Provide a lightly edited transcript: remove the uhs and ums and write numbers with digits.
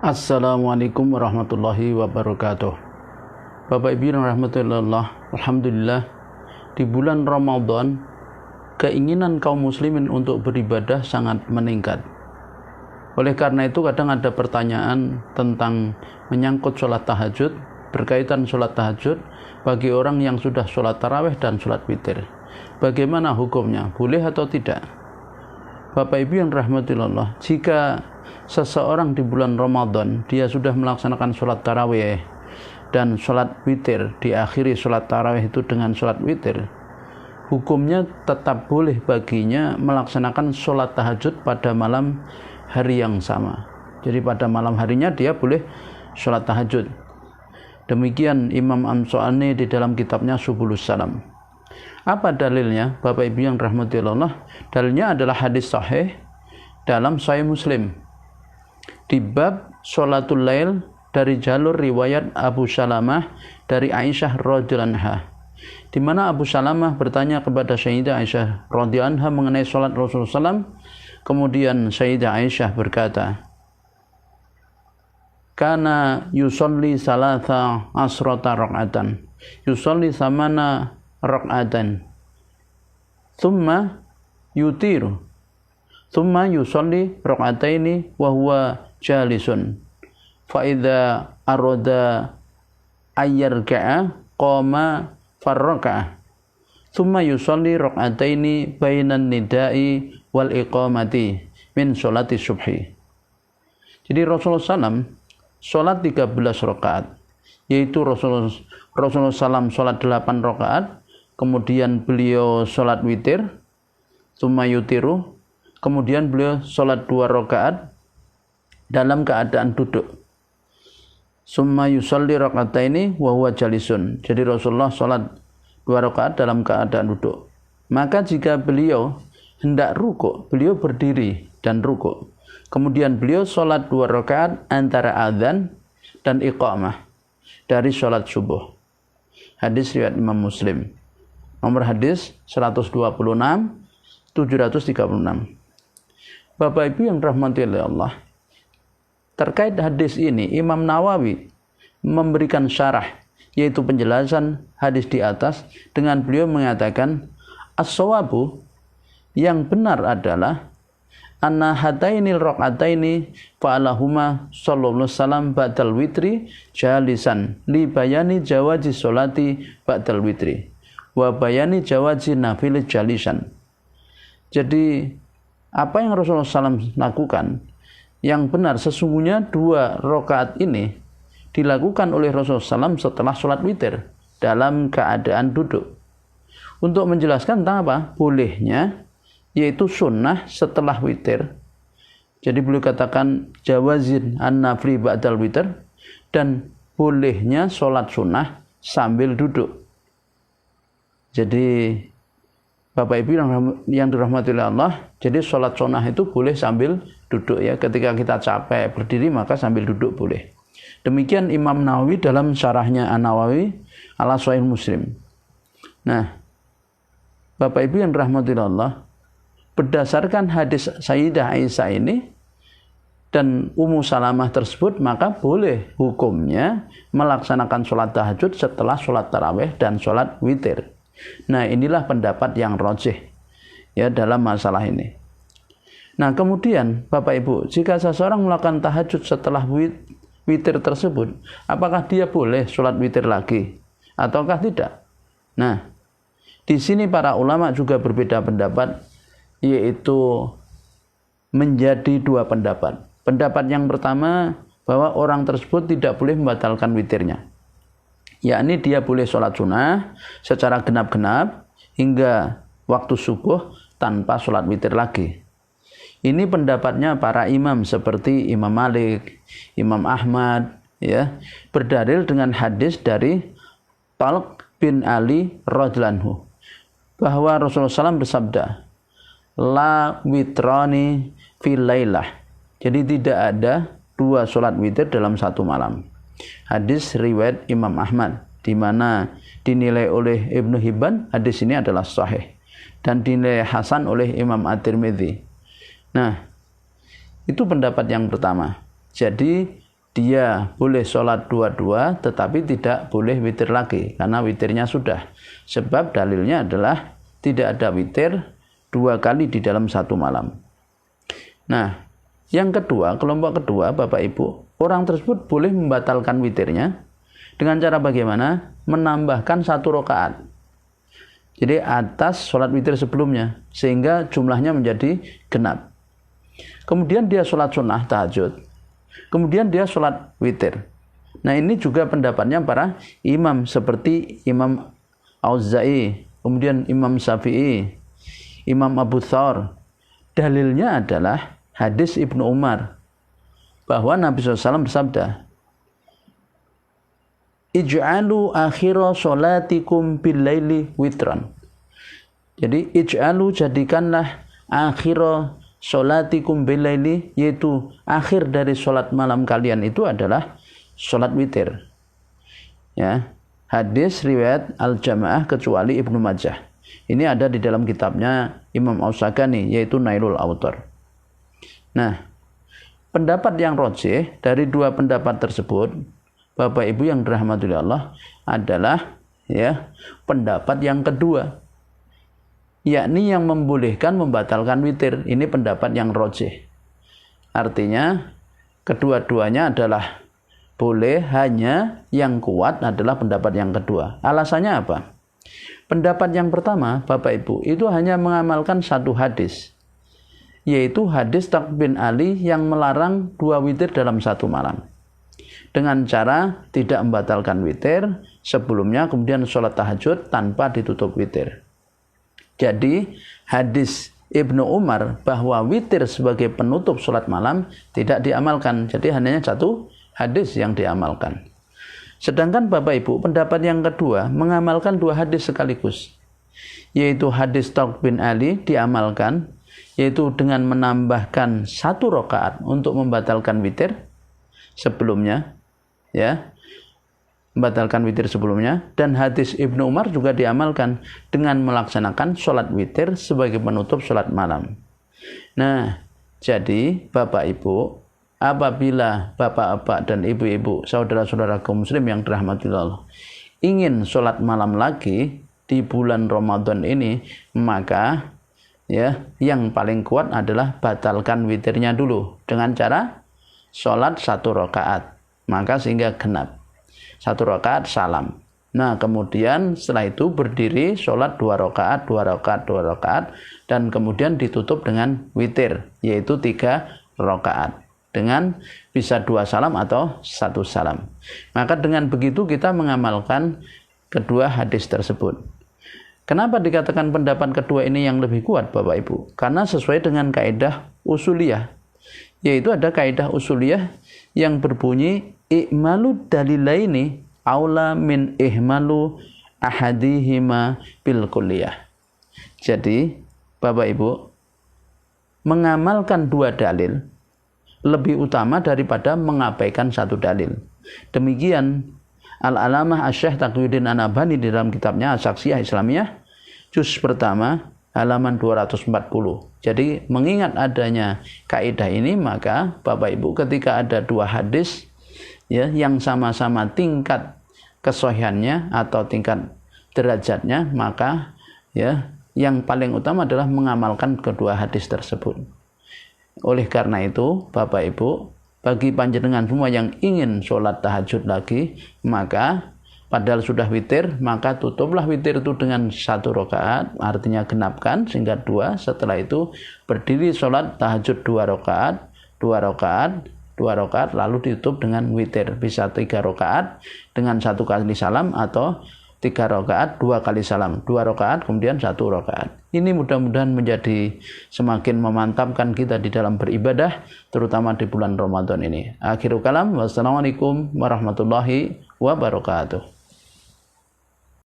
Assalamualaikum warahmatullahi wabarakatuh. Bapak Ibu yang rahmatullah, alhamdulillah di bulan Ramadan keinginan kaum muslimin untuk beribadah sangat meningkat. Oleh karena itu kadang ada pertanyaan tentang menyangkut sholat tahajud, berkaitan sholat tahajud bagi orang yang sudah sholat tarawih dan sholat witir. Bagaimana hukumnya? Boleh atau tidak? Bapak Ibu yang rahmatullah, jika seseorang di bulan Ramadan dia sudah melaksanakan sholat tarawih dan sholat witir, diakhiri sholat tarawih itu dengan sholat witir, hukumnya tetap boleh baginya melaksanakan sholat tahajud pada malam hari yang sama. Jadi pada malam harinya dia boleh sholat tahajud. Demikian Imam Ansa'ani di dalam kitabnya Subulus Salam. Apa dalilnya Bapak Ibu yang rahmatullah? Dalilnya adalah hadis sahih dalam Sahih Muslim di bab sholatul lail dari jalur riwayat Abu Salamah dari Aisyah radhiyallahu anha, di mana Abu Salamah bertanya kepada Sayyidah Aisyah radhiyallahu anha mengenai sholat Rasulullah SAW. Kemudian Sayyidah Aisyah berkata, kana yusolli salasa asrota rakaatan, yusolli samana rakaatan, thumma yutiru, thumma yusolli rakaataini wa huwa jalisun, fa idza arada ayyarka'a qama farraka'a, thumma yusolli rakaataini bainan nida'i wal iqamati min sholati subhi. Jadi Rasulullah SAW sholat 13 rakaat, yaitu Rasulullah SAW sholat 8 rakaat, kemudian beliau sholat witir, tsumma yutiru, kemudian beliau sholat 2 rakaat dalam keadaan duduk, tsumma yusolli rakataini wa huwa jalisun. Jadi Rasulullah sholat 2 rakaat dalam keadaan duduk. Maka jika beliau hendak rukuk, beliau berdiri dan rukuk. Kemudian beliau sholat 2 rakaat antara adzan dan iqamah dari sholat subuh. Hadis riwayat Imam Muslim. Nomor hadis 126 736. Bapak Ibu yang rahmati Allah, terkait hadis ini Imam Nawawi memberikan syarah, yaitu penjelasan hadis di atas, dengan beliau mengatakan as-shawabu, yang benar adalah anna hatainil rakaataini fa'alahuma sallallahu alaihi wasallam ba'dal witri jalisan li bayani jawazi sholati ba'dal witri wa bayani jawazi nafil jalisan. Jadi apa yang Rasulullah SAW lakukan yang benar, sesungguhnya 2 rakaat ini dilakukan oleh Rasulullah SAW setelah sholat witir dalam keadaan duduk. Untuk menjelaskan tentang apa? Bolehnya, yaitu sunnah setelah witir. Jadi beliau katakan jawazin an-nafli ba'dal witir, dan bolehnya sholat sunnah sambil duduk. Jadi Bapak Ibu yang dirahmati oleh Allah, jadi sholat sunnah itu boleh sambil duduk ya. Ketika kita capek berdiri maka sambil duduk boleh. Demikian Imam Nawawi dalam syarahnya An-Nawawi ala Sahih Muslim. Nah, Bapak Ibu yang dirahmati oleh Allah, berdasarkan hadis Sayyidah Aisyah ini dan Ummu Salamah tersebut, maka boleh hukumnya melaksanakan sholat tahajud setelah sholat tarawih dan sholat witir. Nah, inilah pendapat yang rajih ya dalam masalah ini. Nah, kemudian Bapak Ibu, jika seseorang melakukan tahajud setelah witir tersebut, apakah dia boleh sholat witir lagi ataukah tidak? Nah, di sini para ulama juga berbeda pendapat, yaitu menjadi 2 pendapat. Pendapat yang pertama, bahwa orang tersebut tidak boleh membatalkan witirnya, yakni dia boleh sholat sunnah secara genap-genap hingga waktu subuh tanpa sholat witir lagi. Ini pendapatnya para imam seperti Imam Malik, Imam Ahmad ya, berdalil dengan hadis dari Talq bin Ali radhiyallahu anhu bahwa Rasulullah SAW bersabda, la witrani fil lailah. Jadi tidak ada 2 sholat witir dalam 1 malam. Hadis riwayat Imam Ahmad, di mana dinilai oleh Ibnu Hibban hadis ini adalah sahih dan dinilai hasan oleh Imam At-Tirmidzi. Nah, itu pendapat yang pertama. Jadi dia boleh sholat dua-dua tetapi tidak boleh witir lagi karena witirnya sudah. Sebab dalilnya adalah tidak ada witir 2 kali di dalam satu malam. Nah, yang kedua, kelompok kedua, Bapak Ibu, orang tersebut boleh membatalkan witirnya dengan cara bagaimana? Menambahkan 1 rakaat. Jadi atas sholat witir sebelumnya sehingga jumlahnya menjadi genap. Kemudian dia sholat sunnah tahajud. Kemudian dia sholat witir. Nah, ini juga pendapatnya para imam seperti Imam Auza'i, kemudian Imam Syafi'i, Imam Abu Thawr. Dalilnya adalah hadis Ibnu Umar bahwa Nabi SAW bersabda, ij'alu akhira sholatikum bil laili witran. Jadi ij'alu, jadikanlah akhira sholatikum bil laili, yaitu akhir dari sholat malam kalian itu adalah sholat witir. Ya, hadis riwayat Al-Jamaah kecuali Ibnu Majah. Ini ada di dalam kitabnya Imam Aus-Sakani, yaitu Nailul Autar. Nah, pendapat yang rajih dari 2 pendapat tersebut, Bapak Ibu yang dirahmati Allah, adalah ya pendapat yang kedua, yakni yang membolehkan membatalkan witir. Ini pendapat yang rajih. Artinya kedua-duanya adalah boleh, hanya yang kuat adalah pendapat yang kedua. Alasannya apa? Pendapat yang pertama, Bapak Ibu, itu hanya mengamalkan 1 hadis, yaitu hadis Taq bin Ali yang melarang 2 witir dalam 1 malam. Dengan cara tidak membatalkan witir sebelumnya, kemudian sholat tahajud tanpa ditutup witir. Jadi hadis Ibnu Umar bahwa witir sebagai penutup sholat malam tidak diamalkan. Jadi hanya 1 hadis yang diamalkan. Sedangkan Bapak Ibu, pendapat yang kedua mengamalkan 2 hadis sekaligus, yaitu hadis Taq bin Ali diamalkan, yaitu dengan menambahkan 1 rakaat untuk membatalkan witir sebelumnya, ya, membatalkan witir sebelumnya. Dan hadis Ibnu Umar juga diamalkan dengan melaksanakan sholat witir sebagai penutup sholat malam. Nah, jadi Bapak Ibu, apabila bapak-bapak dan ibu-ibu, saudara-saudara kaum muslim yang dirahmati Allah, ingin sholat malam lagi di bulan Ramadan ini, maka ya yang paling kuat adalah batalkan witirnya dulu dengan cara sholat 1 rakaat, maka sehingga genap 1 rakaat salam. Nah, kemudian setelah itu berdiri sholat 2 rakaat, 2 rakaat, 2 rakaat, dan kemudian ditutup dengan witir, yaitu 3 rakaat. Dengan bisa 2 salam atau 1 salam. Maka dengan begitu kita mengamalkan kedua hadis tersebut. Kenapa dikatakan pendapat kedua ini yang lebih kuat, Bapak Ibu? Karena sesuai dengan kaidah usuliyah, yaitu ada kaidah usuliyah yang berbunyi i'malu dalilaini aula min ihmalu ahadihima bil kulliyah. Jadi Bapak Ibu, mengamalkan 2 dalil lebih utama daripada mengabaikan 1 dalil. Demikian Al-Alamah Asy-Syaikh Taqiyuddin An-Nabhani di dalam kitabnya As-Saksiyah Islamiyah juz pertama halaman 240. Jadi mengingat adanya kaidah ini, maka Bapak Ibu ketika ada 2 hadis ya yang sama-sama tingkat kesohihannya atau tingkat derajatnya, maka ya yang paling utama adalah mengamalkan kedua hadis tersebut. Oleh karena itu, Bapak Ibu, bagi panjenengan semua yang ingin sholat tahajud lagi, maka padahal sudah witir, maka tutuplah witir itu dengan 1 rakaat, artinya genapkan sehingga 2. Setelah itu berdiri sholat tahajud 2 rakaat, 2 rakaat, 2 rakaat, lalu ditutup dengan witir. Bisa 3 rakaat dengan 1 kali salam, atau 3 rakaat 2 kali salam, 2 rakaat kemudian 1 rakaat. Ini mudah-mudahan menjadi semakin memantapkan kita di dalam beribadah, terutama di bulan Ramadan ini. Akhirul kalam, wassalamualaikum warahmatullahi wabarakatuh.